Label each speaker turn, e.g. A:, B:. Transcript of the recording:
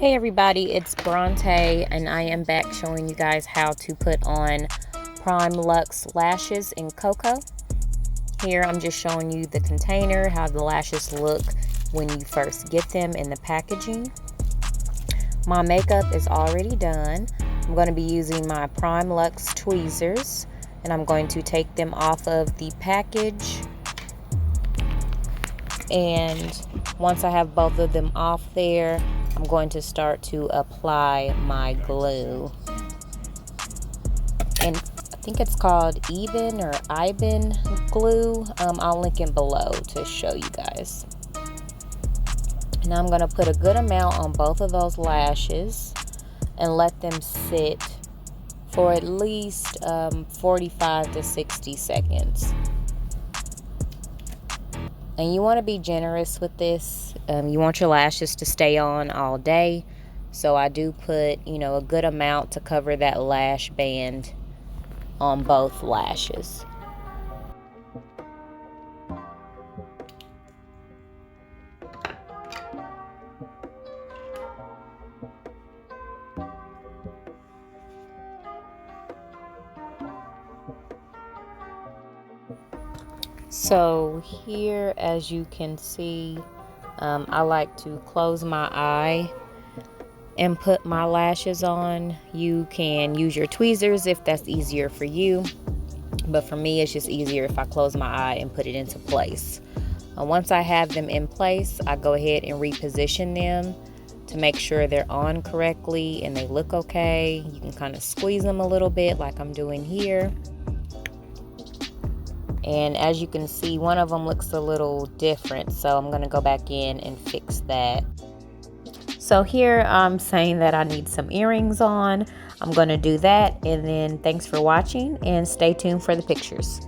A: Hey everybody, it's Bronte and I am back showing you guys how to put on PrymeLuxe lashes in CoCo. Here I'm just showing you the container, how the lashes look when you first get them in the packaging. My makeup is already done. I'm going to be using my PrymeLuxe tweezers and I'm going to take them off of the package. And once I have both of them off there, I'm going to start to apply my glue. And I think it's called Even or Iben glue. I'll link it below to show you guys. And I'm going to put a good amount on both of those lashes and let them sit for at least 45 to 60 seconds. And you want to be generous with this. You want your lashes to stay on all day. So I do put, a good amount to cover that lash band on both lashes. So here, as you can see, I like to close my eye and put my lashes on. You can use your tweezers if that's easier for you, but for me it's just easier if I close my eye and put it into place. Once I have them in place, I go ahead and reposition them to make sure they're on correctly and they look okay. You can kind of squeeze them a little bit like I'm doing here. And as you can see, one of them looks a little different, so I'm going to go back in and fix that. So here I'm saying that I need some earrings on. I'm going to do that, and then thanks for watching and stay tuned for the pictures.